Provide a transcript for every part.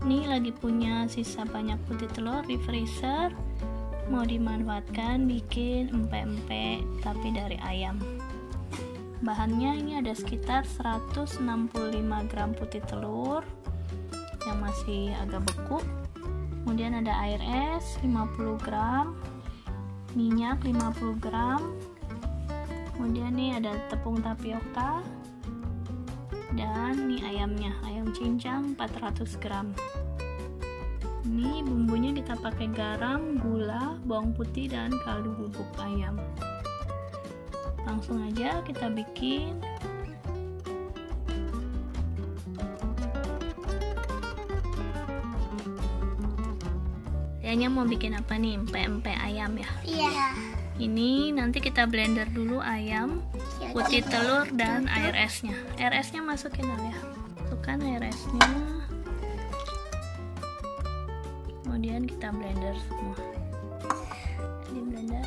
Nih lagi punya sisa banyak putih telur di freezer, mau dimanfaatkan bikin empek-empek tapi dari ayam. Bahannya ini ada sekitar 165 gram putih telur yang masih agak beku, kemudian ada air es 50 gram, minyak 50 gram, kemudian nih ada tepung tapioka, dan nih ayamnya, ayam cincang 400 gram. Ini bumbunya kita pakai garam, gula, bawang putih, dan kaldu bubuk ayam. Langsung aja kita bikin. Kayaknya mau bikin apa nih? Empek-empek ayam ya? Iya. Ini nanti kita blender dulu ayam, putih telur, dan air esnya. Air esnya masukin ya. Masukkan air esnya. Kemudian kita blender semua. Di blender.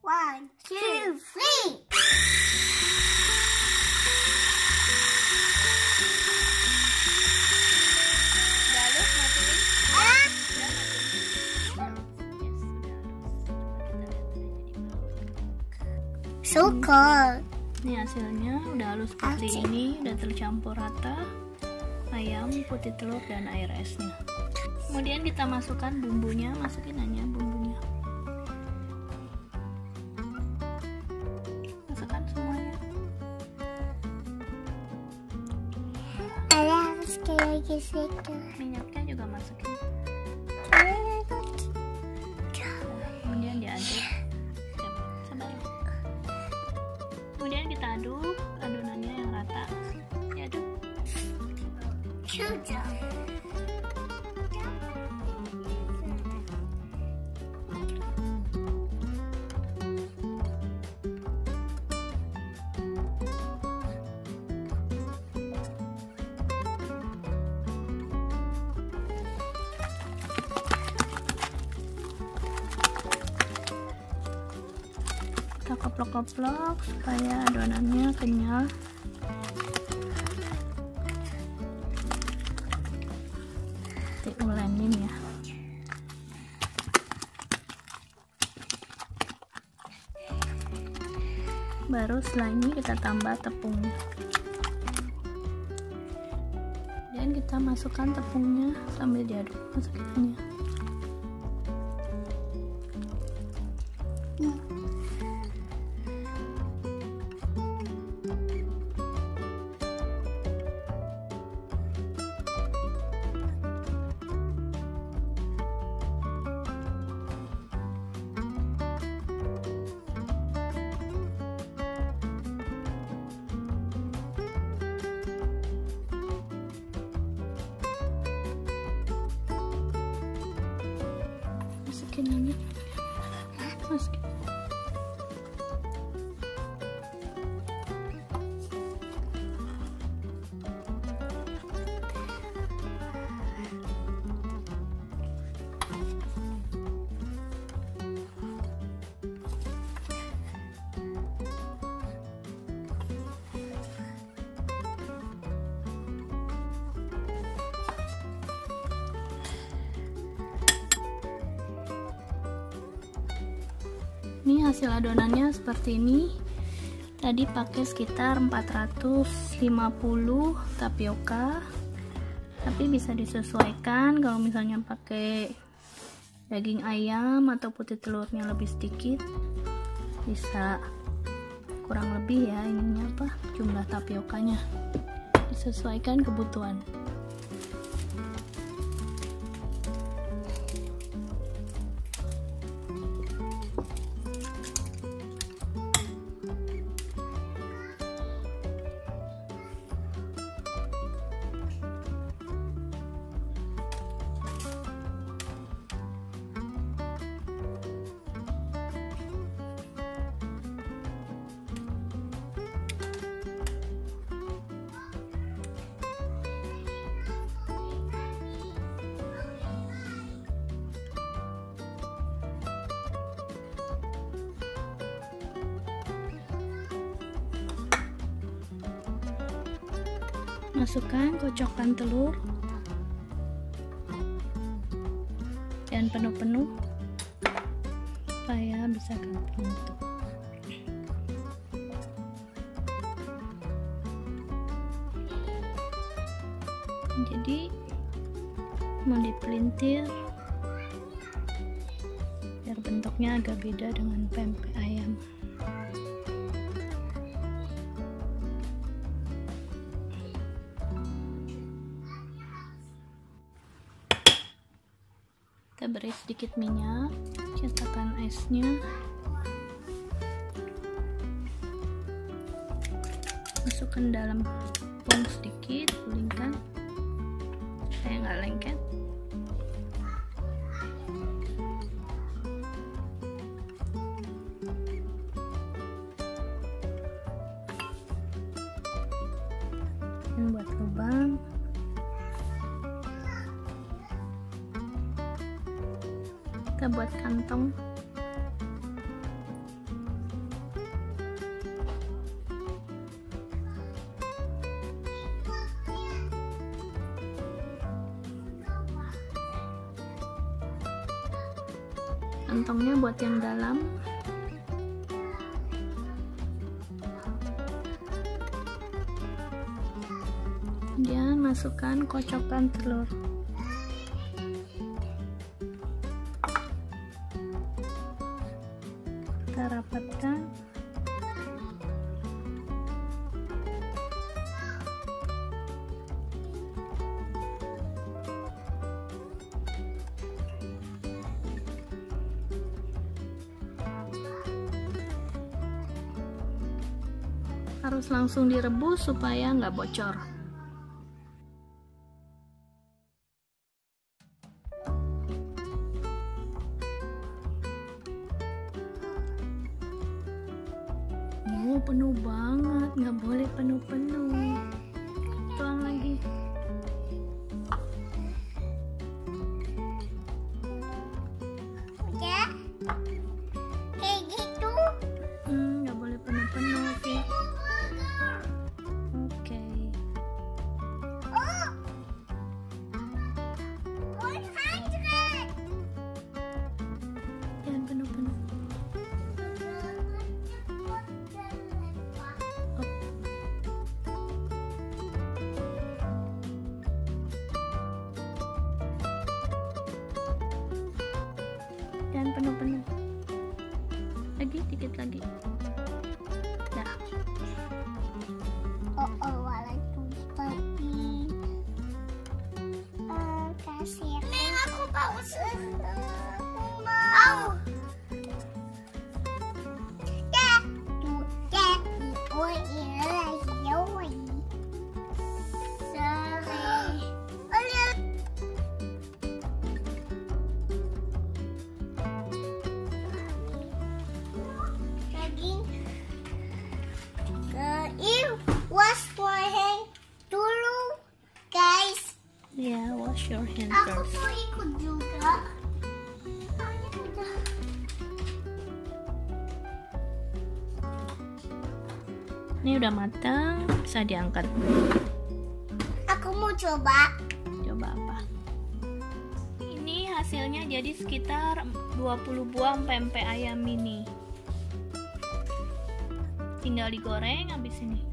One, two, three. So cold. Ini hasilnya udah halus seperti ini, udah tercampur rata ayam, putih telur, dan air esnya. Kemudian kita masukkan bumbunya, masukin aja bumbunya. Masukkan semuanya. Ada sekali lagi situ. Minyaknya juga masukin. Kemudian diaduk. Sabar. Kemudian kita aduk adonannya yang rata. Diaduk. Kita koplok-koplok supaya adonannya kenyal. Diulenin ya. Baru setelah ini kita tambah tepungnya. Dan kita masukkan tepungnya sambil diaduk. Masukinnya. Masukin aja. Masukin. Ini hasil adonannya seperti ini. Tadi pakai sekitar 450 tapioka, tapi bisa disesuaikan kalau misalnya pakai daging ayam atau putih telurnya lebih sedikit, bisa kurang lebih ya ininya apa jumlah tapiokanya, disesuaikan kebutuhan. Masukkan kocokan telur dan penuh-penuh supaya bisa gampang untuk. Jadi mau dipelintir biar bentuknya agak beda dengan pempek ayam. Kita beri sedikit minyak, cetakan esnya, masukkan dalam tepung sedikit, gulingkan supaya nggak lengket. Dan buat lubang. Kita buat kantong. Kantongnya buat yang dalam. Kemudian masukkan kocokan telur. Kita rapatkan. Harus langsung direbus supaya nggak bocor. Oh, penuh banget, nggak boleh penuh-penuh. Tuang lagi. Ya, kayak gitu. Nggak boleh penuh-penuh, oke? Oke. Oh, 100. Jangan penuh-penuh. Dan penuh-penuh lagi, dikit lagi. Dah. Walau seperti kasir. Neng, aku mau mau. Wash my hand dulu, guys. Ya, wash your hand Aku first. mau ikut juga. Ini udah matang, bisa diangkat. Aku mau coba. Coba apa? Ini hasilnya jadi sekitar 20 buah pempek ayam mini. Tinggal digoreng habis ini.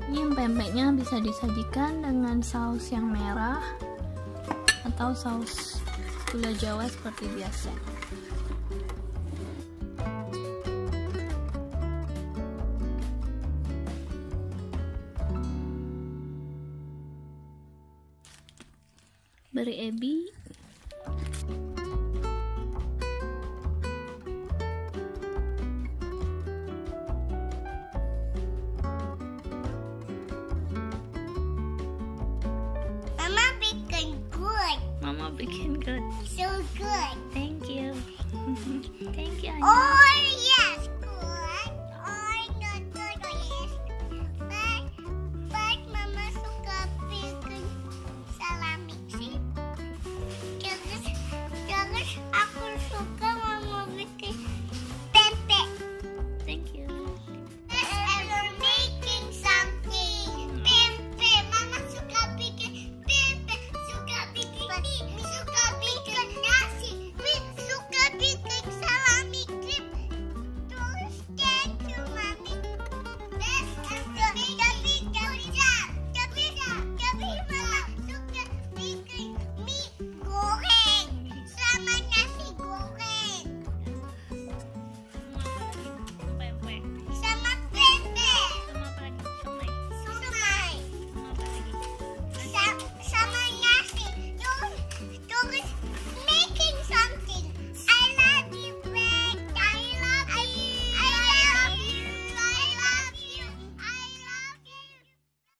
Ini empek-empeknya bisa disajikan dengan saus yang merah atau saus gula Jawa seperti biasa. Beri ebi, Mama bikin good. Mama bikin good.